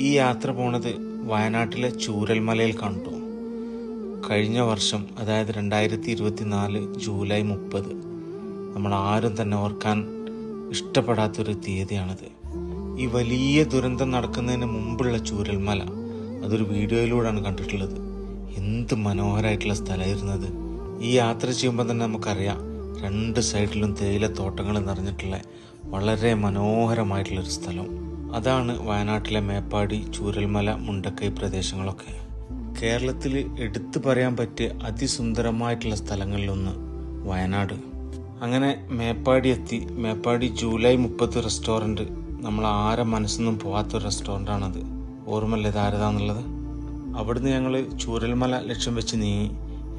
ഈ യാത്ര പോണത് വയനാട്ടിലെ ചൂരൽമലയിൽ കണ്ടു. കഴിഞ്ഞ വർഷം, അതായത് 2024 ജൂലൈ 30, നമ്മൾ ആരും തന്നെ ഓർക്കാൻ ഇഷ്ടപ്പെടാത്തൊരു തീയതിയാണത്. ഈ വലിയ ദുരന്തം നടക്കുന്നതിന് മുമ്പുള്ള ചൂരൽമല, അതൊരു വീഡിയോയിലൂടെയാണ് കണ്ടിട്ടുള്ളത്. എന്ത് മനോഹരമായിട്ടുള്ള സ്ഥലമായിരുന്നത്. ഈ യാത്ര ചെയ്യുമ്പോൾ തന്നെ നമുക്കറിയാം, രണ്ട് സൈഡിലും തേയിലത്തോട്ടങ്ങൾ നിറഞ്ഞിട്ടുള്ള വളരെ മനോഹരമായിട്ടുള്ളൊരു സ്ഥലം. അതാണ് വയനാട്ടിലെ മേപ്പാടി, ചൂരൽമല, മുണ്ടക്കൈ പ്രദേശങ്ങളൊക്കെ. കേരളത്തിൽ എടുത്തു പറയാൻ പറ്റിയ അതിസുന്ദരമായിട്ടുള്ള സ്ഥലങ്ങളിലൊന്ന് വയനാട്. അങ്ങനെ മേപ്പാടി എത്തി. മേപ്പാടി ജൂലൈ 30 റെസ്റ്റോറൻറ്റ്, നമ്മൾ ആരെ മനസ്സൊന്നും പോകാത്തൊരു റെസ്റ്റോറൻ്റാണത്. ഓർമ്മല്ലേ ഇതാരതാന്നുള്ളത്? അവിടുന്ന് ഞങ്ങൾ ചൂരൽമല ലക്ഷ്യം വെച്ച് നീങ്ങി.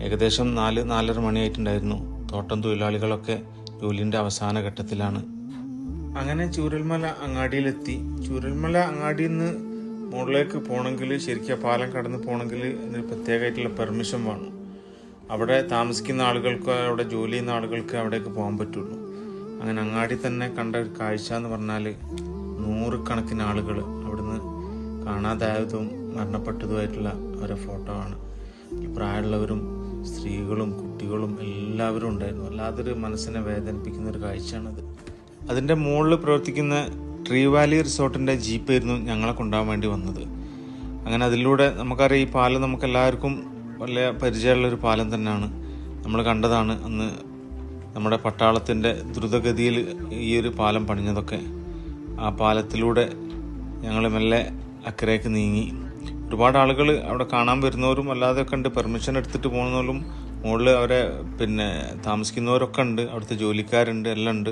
ഏകദേശം 4-4:30 മണിയായിട്ടുണ്ടായിരുന്നു. തോട്ടം തൊഴിലാളികളൊക്കെ ജോലിൻ്റെ അവസാന ഘട്ടത്തിലാണ്. അങ്ങനെ ചൂരൽമല അങ്ങാടിയിലെത്തി. ചൂരൽമല അങ്ങാടിയിൽ നിന്ന് മുകളിലേക്ക് പോകണമെങ്കിൽ, ശരിക്കും പാലം കടന്ന് പോകണമെങ്കിൽ ഇതിന് പ്രത്യേകമായിട്ടുള്ള പെർമിഷൻ വേണം. അവിടെ താമസിക്കുന്ന ആളുകൾക്ക്, അവിടെ ജോലി ചെയ്യുന്ന ആളുകൾക്ക് അവിടേക്ക് പോകാൻ പറ്റുള്ളൂ. അങ്ങനെ അങ്ങാടി തന്നെ കണ്ട ഒരു കാഴ്ച എന്ന് പറഞ്ഞാൽ, 100 കണക്കിന് ആളുകൾ അവിടുന്ന് കാണാതായതും മരണപ്പെട്ടതുമായിട്ടുള്ള അവരെ ഫോട്ടോ ആണ്. പ്രായമുള്ളവരും സ്ത്രീകളും കുട്ടികളും എല്ലാവരും ഉണ്ടായിരുന്നു. അല്ലാതൊരു മനസ്സിനെ വേദനിപ്പിക്കുന്ന ഒരു കാഴ്ചയാണത്. അതിൻ്റെ മുകളിൽ പ്രവർത്തിക്കുന്ന ട്രീ വാലി റിസോർട്ടിൻ്റെ ജീപ്പായിരുന്നു ഞങ്ങളെ കൊണ്ടുപോകാൻ വേണ്ടി വന്നത്. അങ്ങനെ അതിലൂടെ നമുക്കറിയാം, ഈ പാലം നമുക്കെല്ലാവർക്കും വലിയ പരിചയമുള്ളൊരു പാലം തന്നെയാണ്. നമ്മൾ കണ്ടതാണ് അന്ന് നമ്മുടെ പട്ടാളത്തിൻ്റെ ദ്രുതഗതിയിൽ ഈ ഒരു പാലം പണിഞ്ഞതൊക്കെ. ആ പാലത്തിലൂടെ ഞങ്ങൾ മെല്ലെ അക്കരയ്ക്ക് നീങ്ങി. ഒരുപാട് ആളുകൾ അവിടെ കാണാൻ വരുന്നവരും അല്ലാതെയൊക്കെ ഉണ്ട്. പെർമിഷൻ എടുത്തിട്ട് പോകുന്നവരും, മുകളിൽ അവരെ താമസിക്കുന്നവരൊക്കെ ഉണ്ട്. അവിടുത്തെ ജോലിക്കാരുണ്ട്, എല്ലാം ഉണ്ട്.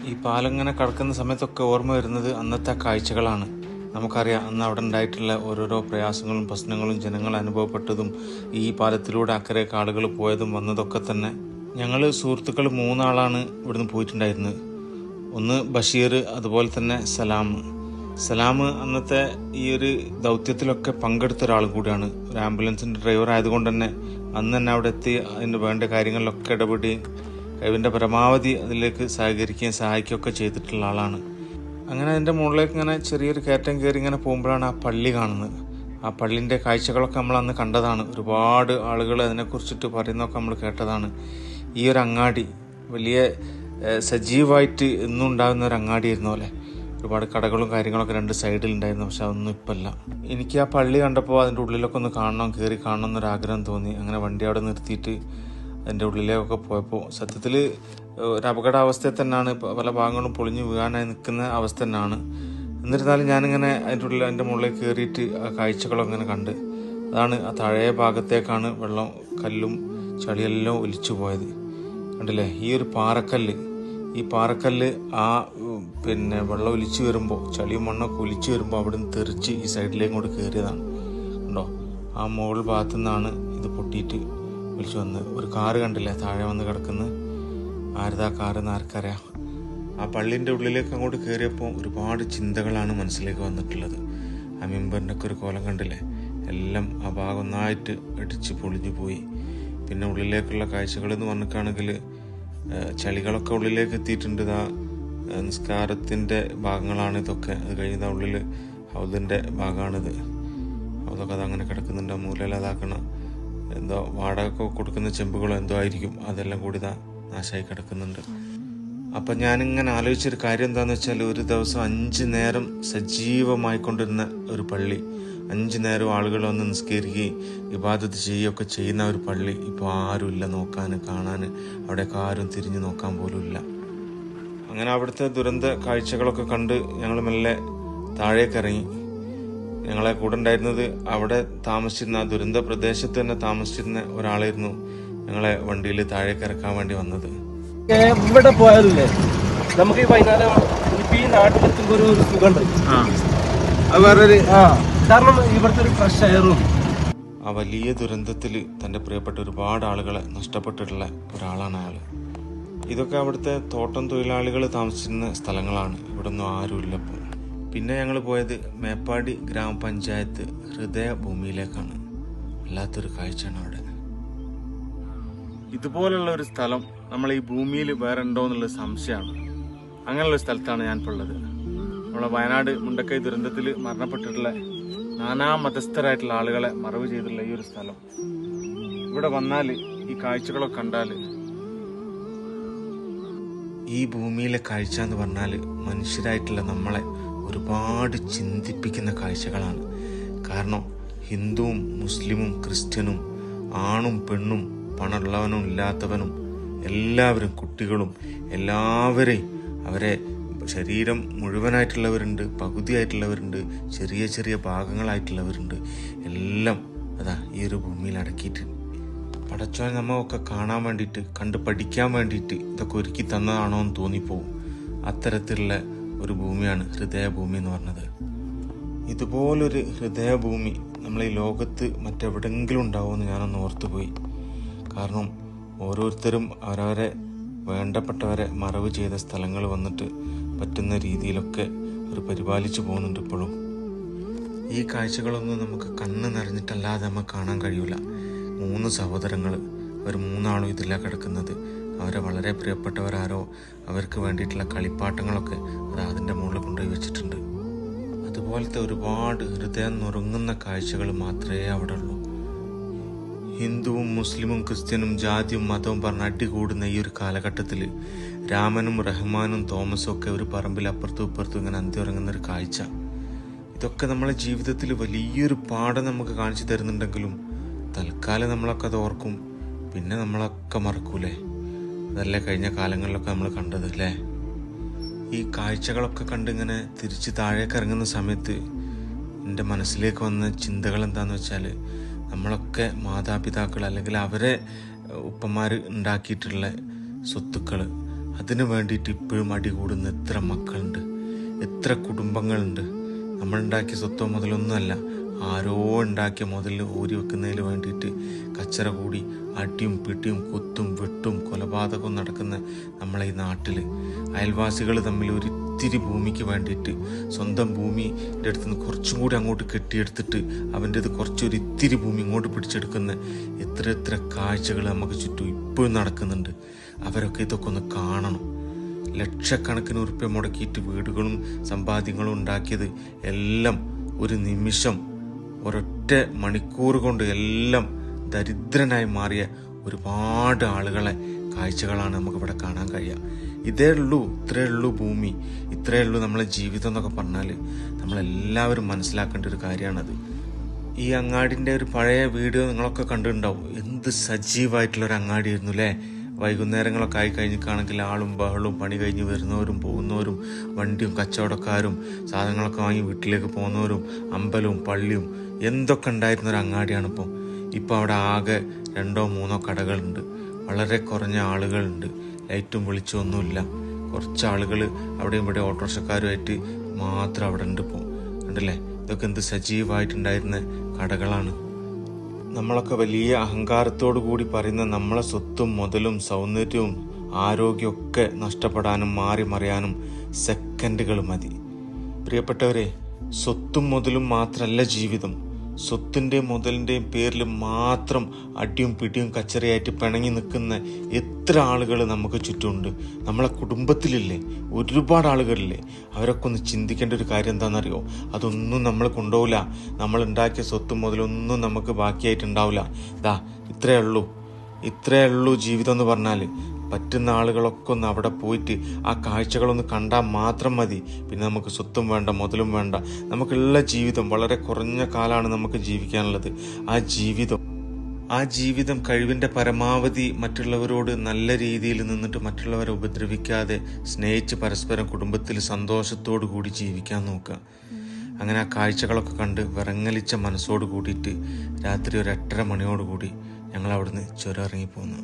ഈ പാലം ഇങ്ങനെ കടക്കുന്ന സമയത്തൊക്കെ ഓർമ്മ വരുന്നത് അന്നത്തെ കാഴ്ചകളാണ്. നമുക്കറിയാം, അന്ന് അവിടെ ഉണ്ടായിട്ടുള്ള ഓരോരോ പ്രയാസങ്ങളും പ്രശ്നങ്ങളും ജനങ്ങൾ അനുഭവപ്പെട്ടതും ഈ പാലത്തിലൂടെ അക്കരയ്ക്ക് ആളുകൾ പോയതും വന്നതൊക്കെ തന്നെ. ഞങ്ങൾ സുഹൃത്തുക്കൾ 3 ആളാണ് ഇവിടുന്ന് പോയിട്ടുണ്ടായിരുന്നത്. ഒന്ന് ബഷീർ, അതുപോലെ തന്നെ സലാം അന്നത്തെ ഈ ഒരു ദൗത്യത്തിലൊക്കെ പങ്കെടുത്ത ഒരാളും കൂടിയാണ്. ഒരു ആംബുലൻസിൻ്റെ ഡ്രൈവർ ആയതുകൊണ്ട് തന്നെ അന്ന് തന്നെ അവിടെ എത്തി അതിന് വേണ്ട കാര്യങ്ങളിലൊക്കെ ഇടപെടുകയും കഴിവിൻ്റെ പരമാവധി അതിലേക്ക് സഹകരിക്കുകയും സഹായിക്കുകയൊക്കെ ചെയ്തിട്ടുള്ള ആളാണ്. അങ്ങനെ അതിൻ്റെ മുകളിലേക്ക് ഇങ്ങനെ ചെറിയൊരു കയറ്റം കയറി ഇങ്ങനെ പോകുമ്പോഴാണ് ആ പള്ളി കാണുന്നത്. ആ പള്ളിൻ്റെ കാഴ്ചകളൊക്കെ നമ്മൾ അന്ന് കണ്ടതാണ്. ഒരുപാട് ആളുകൾ അതിനെക്കുറിച്ചിട്ട് പറയുന്നതൊക്കെ നമ്മൾ കേട്ടതാണ്. ഈ ഒരു അങ്ങാടി വലിയ സജീവമായിട്ട് എന്നും ഉണ്ടാകുന്ന ഒരു അങ്ങാടിയായിരുന്നു അല്ലേ. ഒരുപാട് കടകളും കാര്യങ്ങളൊക്കെ 2 സൈഡിലുണ്ടായിരുന്നു. പക്ഷെ അതൊന്നും ഇപ്പല്ല. എനിക്ക് ആ പള്ളി കണ്ടപ്പോൾ അതിൻ്റെ ഉള്ളിലൊക്കെ ഒന്ന് കാണണം, കയറി കാണണം എന്നൊരാഗ്രഹം തോന്നി. അങ്ങനെ വണ്ടി അവിടെ നിർത്തിയിട്ട് അതിൻ്റെ ഉള്ളിലേക്കൊക്കെ പോയപ്പോൾ സത്യത്തിൽ ഒരു അപകടാവസ്ഥയിൽ തന്നെയാണ്. പല ഭാഗങ്ങളും പൊളിഞ്ഞു വീഴാനായി നിൽക്കുന്ന അവസ്ഥ തന്നെയാണ്. എന്നിരുന്നാലും ഞാനിങ്ങനെ അതിൻ്റെ മുകളിലേക്ക് കയറിയിട്ട് ആ കാഴ്ചകളൊക്കെ അങ്ങനെ കണ്ട്. അതാണ് ആ താഴെ ഭാഗത്തേക്കാണ് വെള്ളം, കല്ലും ചളിയെല്ലാം ഒലിച്ചു പോയത്. കണ്ടില്ലേ ഈ ഒരു പാറക്കല്ല്. ഈ പാറക്കല്ല് ആ വെള്ളം ഒലിച്ചു വരുമ്പോൾ, ചളിയും മണ്ണൊക്കെ ഒലിച്ചു വരുമ്പോൾ അവിടുന്ന് തെറിച്ച് ഈ സൈഡിലേക്ക് കൊണ്ട് കയറിയതാണ്. കണ്ടോ, ആ മുകൾ ഭാഗത്തു നിന്നാണ് ഇത് പൊട്ടിയിട്ട് ഒലിച്ചു വന്നത്. ഒരു കാറ് കണ്ടില്ലേ താഴെ വന്ന് കിടക്കുന്നത്? ആരുതാ കാറെന്ന് ആർക്കറിയാം. ആ പള്ളിൻ്റെ ഉള്ളിലേക്ക് അങ്ങോട്ട് കയറിയപ്പോൾ ഒരുപാട് ചിന്തകളാണ് മനസ്സിലേക്ക് വന്നിട്ടുള്ളത്. ആ മെമ്പറിൻ്റെ ഒക്കെ ഒരു കോലം കണ്ടില്ലേ? എല്ലാം ആ ഭാഗം ഒന്നായിട്ട് ഇടിച്ച് പൊളിഞ്ഞു പോയി. പിന്നെ ഉള്ളിലേക്കുള്ള കാഴ്ചകൾ എന്ന് പറഞ്ഞിട്ടാണെങ്കിൽ ചളികളൊക്കെ ഉള്ളിലേക്ക് എത്തിയിട്ടുണ്ട്. ഇതാ നിസ്കാരത്തിൻ്റെ ഭാഗങ്ങളാണ് ഇതൊക്കെ. അത് കഴിഞ്ഞ ഉള്ളിൽ ഹൗദിൻ്റെ ഭാഗമാണിത്. ഹൗദൊക്കെ അതങ്ങനെ കിടക്കുന്നുണ്ട്. മൂലയിൽ അതാക്കണം എന്തോ വാടക കൊടുക്കുന്ന ചെമ്പുകളോ എന്തോ ആയിരിക്കും. അതെല്ലാം കൂടി ഇതാ നാശമായി കിടക്കുന്നുണ്ട്. അപ്പം ഞാനിങ്ങനെ ആലോചിച്ചൊരു കാര്യം എന്താണെന്ന് വെച്ചാൽ, ഒരു ദിവസം 5 നേരം സജീവമായിക്കൊണ്ടിരുന്ന ഒരു പള്ളി, 5 നേരം ആളുകൾ വന്ന് നിസ്കരിക്കുകയും ഇബാദത്ത് ചെയ്യുകയൊക്കെ ചെയ്യുന്ന ഒരു പള്ളി ഇപ്പോൾ ആരുമില്ല നോക്കാൻ, കാണാൻ. അവിടേക്ക് ആരും തിരിഞ്ഞു നോക്കാൻ പോലും ഇല്ല. അങ്ങനെ അവിടുത്തെ ദുരന്ത കാഴ്ചകളൊക്കെ കണ്ട് ഞങ്ങൾ മെല്ലെ താഴേക്ക് ഇറങ്ങി. ഞങ്ങളെ കൂടെ ഉണ്ടായിരുന്നത് അവിടെ താമസിച്ചിരുന്ന, ആ ദുരന്ത പ്രദേശത്ത് തന്നെ താമസിച്ചിരുന്ന ഒരാളായിരുന്നു ഞങ്ങളെ വണ്ടിയിൽ താഴേക്ക് ഇറക്കാൻ വേണ്ടി വന്നത്. എവിടെ പോയാലേ നമുക്ക് ഈ വൈകുന്നേരം ഈ നാട്ടിലെത്തുമ്പോൾ ഒരു സുഖമുണ്ട്. കാരണം ഇവിടുത്തെ ഒരു ഫ്രഷ് എയറും. ആ വലിയ ദുരന്തത്തിൽ തൻ്റെ പ്രിയപ്പെട്ട ഒരുപാട് ആളുകളെ നഷ്ടപ്പെട്ടിട്ടുള്ള ഒരാളാണ് അയാൾ. ഇതൊക്കെ അവിടുത്തെ തോട്ടം തൊഴിലാളികൾ താമസിച്ചിരുന്ന സ്ഥലങ്ങളാണ്. ഇവിടെ ഒന്നും ആരുമില്ലപ്പോൾ. പിന്നെ ഞങ്ങൾ പോയത് മേപ്പാടി ഗ്രാമപഞ്ചായത്ത് ഹൃദയഭൂമിയിലേക്കാണ്. വല്ലാത്തൊരു കാഴ്ചയാണ് അവിടെ. ഇതുപോലുള്ള ഒരു സ്ഥലം നമ്മൾ ഈ ഭൂമിയിൽ വേറെ ഉണ്ടോ എന്നുള്ളത് സംശയമാണ്. അങ്ങനെയുള്ള സ്ഥലത്താണ് ഞാനിപ്പോൾ ഉള്ളത്. നമ്മളെ വയനാട് മുണ്ടക്കൈ ദുരന്തത്തിൽ മരണപ്പെട്ടിട്ടുള്ള നാനാ മതസ്ഥരായിട്ടുള്ള ആളുകളെ മറവ് ചെയ്തിട്ടുള്ള ഈ ഒരു സ്ഥലം. ഇവിടെ വന്നാൽ ഈ കാഴ്ചകളൊക്കെ കണ്ടാൽ, ഈ ഭൂമിയിലെ കാഴ്ച എന്ന് പറഞ്ഞാൽ മനുഷ്യരായിട്ടുള്ള നമ്മളെ ഒരുപാട് ചിന്തിപ്പിക്കുന്ന കാഴ്ചകളാണ്. കാരണം ഹിന്ദുവും മുസ്ലിമും ക്രിസ്ത്യനും ആണും പെണ്ണും പണമുള്ളവനും ഇല്ലാത്തവനും എല്ലാവരും, കുട്ടികളും എല്ലാവരെയും, അവരെ ശരീരം മുഴുവനായിട്ടുള്ളവരുണ്ട്, പകുതിയായിട്ടുള്ളവരുണ്ട്, ചെറിയ ചെറിയ ഭാഗങ്ങളായിട്ടുള്ളവരുണ്ട്, എല്ലാം അതാ ഈ ഒരു ഭൂമിയിൽ അടക്കിയിട്ട് പടച്ചോൻ നമ്മൊക്കെ കാണാൻ വേണ്ടിയിട്ട്, കണ്ട് പഠിക്കാൻ വേണ്ടിയിട്ട് ഇതൊക്കെ ഒരുക്കി തന്നതാണോ എന്ന് തോന്നിപ്പോവും. അത്തരത്തിലുള്ള ഒരു ഭൂമിയാണ് ഹൃദയഭൂമി എന്ന് പറഞ്ഞത്. ഇതുപോലൊരു ഹൃദയഭൂമി നമ്മളെ ഈ ലോകത്ത് മറ്റെവിടെങ്കിലും ഉണ്ടാവുമെന്ന് ഞാനൊന്ന് ഓർത്തുപോയി. കാരണം ഓരോരുത്തരും അവരവരെ വേണ്ടപ്പെട്ടവരെ മറവ് ചെയ്ത സ്ഥലങ്ങൾ വന്നിട്ട് പറ്റുന്ന രീതിയിലൊക്കെ അവർ പരിപാലിച്ചു പോകുന്നുണ്ട് ഇപ്പോഴും. ഈ കാഴ്ചകളൊന്നും നമുക്ക് കണ്ണ് നിറഞ്ഞിട്ടല്ലാതെ നമുക്ക് കാണാൻ കഴിയില്ല. 3 സഹോദരങ്ങൾ, അവർ 3 ഇതിലാണ് കിടക്കുന്നത്. അവരെ വളരെ പ്രിയപ്പെട്ടവരാരോ അവർക്ക് വേണ്ടിയിട്ടുള്ള കളിപ്പാട്ടങ്ങളൊക്കെ അത് അതിൻ്റെ മുകളിൽ കൊണ്ടുപോയി വെച്ചിട്ടുണ്ട്. അതുപോലത്തെ ഒരുപാട് ഹൃദയം നുറുങ്ങുന്ന കാഴ്ചകൾ മാത്രമേ അവിടെ ഉള്ളൂ. ഹിന്ദുവും മുസ്ലിമും ക്രിസ്ത്യനും ജാതിയും മതവും പറഞ്ഞ് അടികൂടുന്ന ഈ ഒരു കാലഘട്ടത്തിൽ രാമനും റഹ്മാനും തോമസും ഒക്കെ ഒരു പറമ്പിൽ അപ്പുറത്തും ഇപ്പുറത്തും ഇങ്ങനെ അന്തി ഉറങ്ങുന്നൊരു കാഴ്ച, ഇതൊക്കെ നമ്മളെ ജീവിതത്തിൽ വലിയൊരു പാഠം നമുക്ക് കാണിച്ചു തരുന്നുണ്ടെങ്കിലും തൽക്കാലം നമ്മളൊക്കെ അത് ഓർക്കും, പിന്നെ നമ്മളൊക്കെ മറക്കൂലേ. അതല്ലേ കഴിഞ്ഞ കാലങ്ങളിലൊക്കെ നമ്മൾ കണ്ടത് അല്ലേ. ഈ കാഴ്ചകളൊക്കെ കണ്ടിങ്ങനെ തിരിച്ച് താഴേക്ക് ഇറങ്ങുന്ന സമയത്ത് എൻ്റെ മനസ്സിലേക്ക് വന്ന ചിന്തകൾ എന്താണെന്ന് വെച്ചാൽ, നമ്മളൊക്കെ മാതാപിതാക്കൾ അല്ലെങ്കിൽ അവരെ ഉപ്പമാർ ഉണ്ടാക്കിയിട്ടുള്ള സ്വത്തുക്കൾ, അതിനു വേണ്ടിയിട്ട് ഇപ്പോഴും അടികൂടുന്ന എത്ര മക്കളുണ്ട്, എത്ര കുടുംബങ്ങളുണ്ട്. നമ്മളുണ്ടാക്കിയ സ്വത്തോ മുതലൊന്നുമല്ല, ആരോ ഉണ്ടാക്കിയ മുതൽ ഊരി വെക്കുന്നതിന് വേണ്ടിയിട്ട് കച്ചറ കൂടി അടിയും പിടിയും കുത്തും വെട്ടും കൊലപാതകവും നടക്കുന്ന നമ്മളെ ഈ നാട്ടിൽ അയൽവാസികൾ തമ്മിൽ ഒരിത്തിരി ഭൂമിക്ക് വേണ്ടിയിട്ട് സ്വന്തം ഭൂമിയുടെ അടുത്ത് നിന്ന് കുറച്ചും കൂടി അങ്ങോട്ട് കെട്ടിയെടുത്തിട്ട് അവൻ്റേത് കുറച്ചൊരിത്തിരി ഭൂമി ഇങ്ങോട്ട് പിടിച്ചെടുക്കുന്ന എത്ര കാഴ്ചകൾ നമുക്ക് ചുറ്റും ഇപ്പോഴും നടക്കുന്നുണ്ട്. അവരൊക്കെ ഇതൊക്കെ ഒന്ന് കാണണം. ലക്ഷക്കണക്കിന് ഉറുപ്പ്യ മുടക്കിയിട്ട് വീടുകളും സമ്പാദ്യങ്ങളും ഉണ്ടാക്കിയത് എല്ലാം ഒരു നിമിഷം, ഒരൊറ്റ മണിക്കൂർ കൊണ്ട് എല്ലാം ദരിദ്രനായി മാറിയ ഒരുപാട് ആളുകളെ കാഴ്ചകളാണ് നമുക്കിവിടെ കാണാൻ കഴിയുക. ഇത്രയേ ഉള്ളൂ ഭൂമി, ഇത്രയേ ഉള്ളൂ നമ്മളെ ജീവിതം എന്നൊക്കെ പറഞ്ഞാൽ നമ്മളെല്ലാവരും മനസ്സിലാക്കേണ്ട ഒരു കാര്യമാണത്. ഈ അങ്ങാടിൻ്റെ ഒരു പഴയ വീഡിയോ നിങ്ങളൊക്കെ കണ്ടിട്ടുണ്ടാവും. എന്ത് സജീവമായിട്ടുള്ളൊരു അങ്ങാടിയായിരുന്നു അല്ലേ. വൈകുന്നേരങ്ങളൊക്കെ ആയി കഴിഞ്ഞിട്ടാണെങ്കിൽ ആളും ബഹളും, പണി കഴിഞ്ഞ് വരുന്നവരും പോകുന്നവരും, വണ്ടിയും കച്ചവടക്കാരും സാധനങ്ങളൊക്കെ വാങ്ങി വീട്ടിലേക്ക് പോകുന്നവരും, അമ്പലവും പള്ളിയും എന്തൊക്കെ ഉണ്ടായിരുന്നൊരു അങ്ങാടിയാണിപ്പോൾ. ഇപ്പോൾ അവിടെ ആകെ 2-3 കടകളുണ്ട്, വളരെ കുറഞ്ഞ ആളുകളുണ്ട്, ലൈറ്റും വെളിച്ചമൊന്നുമില്ല. കുറച്ച് ആളുകൾ അവിടെയും ഇവിടെ ഓട്ടോറിക്ഷക്കാരുമായിട്ട് മാത്രം അവിടെ ഉണ്ട് ഇപ്പോൾ. കണ്ടില്ലേ, ഇതൊക്കെ എന്ത് സജീവമായിട്ടുണ്ടായിരുന്ന കടകളാണ്. നമ്മളൊക്കെ വലിയ അഹങ്കാരത്തോടു കൂടി പറയുന്ന നമ്മളെ സ്വത്തും മുതലും സൗന്ദര്യവും ആരോഗ്യമൊക്കെ നഷ്ടപ്പെടാനും മാറി മറിയാനും സെക്കൻഡുകൾ മതി. പ്രിയപ്പെട്ടവരെ, സ്വത്തും മുതലും മാത്രമല്ല ജീവിതം. സ്വത്തിൻ്റെയും മുതലിൻ്റെയും പേരിൽ മാത്രം അടിയും പിടിയും കച്ചറയായിട്ട് പിണങ്ങി നിൽക്കുന്ന എത്ര ആളുകൾ നമുക്ക് ചുറ്റുമുണ്ട്. നമ്മളെ കുടുംബത്തിലില്ലേ ഒരുപാട് ആളുകളില്ലേ. അവരൊക്കെ ഒന്ന് ചിന്തിക്കേണ്ട ഒരു കാര്യം എന്താണെന്നറിയോ, അതൊന്നും നമ്മൾ കൊണ്ടുപോകില്ല. നമ്മൾ ഉണ്ടാക്കിയ സ്വത്തും മുതലൊന്നും നമുക്ക് ബാക്കിയായിട്ടുണ്ടാവില്ല. ഇത്രയേ ഉള്ളൂ ജീവിതം എന്ന് പറഞ്ഞാൽ. പറ്റുന്ന ആളുകളൊക്കെ ഒന്ന് അവിടെ പോയിട്ട് ആ കാഴ്ചകളൊന്ന് കണ്ടാൽ മാത്രം മതി. പിന്നെ നമുക്ക് സ്വത്തും വേണ്ട, മുതലും വേണ്ട. നമുക്കുള്ള ജീവിതം വളരെ കുറഞ്ഞ കാലമാണ് നമുക്ക് ജീവിക്കാനുള്ളത്. ആ ജീവിതം കഴിവിൻ്റെ പരമാവധി മറ്റുള്ളവരോട് നല്ല രീതിയിൽ നിന്നിട്ട് മറ്റുള്ളവരെ ഉപദ്രവിക്കാതെ സ്നേഹിച്ച് പരസ്പരം കുടുംബത്തിൽ സന്തോഷത്തോടു കൂടി ജീവിക്കാൻ നോക്കുക. അങ്ങനെ ആ കാഴ്ചകളൊക്കെ കണ്ട് വിറങ്ങലിച്ച മനസ്സോട് കൂടിയിട്ട് രാത്രി ഒരു 8:30 മണിയോടുകൂടി ഞങ്ങൾ അവിടുന്ന് ചുരം ഇറങ്ങിപ്പോന്നു.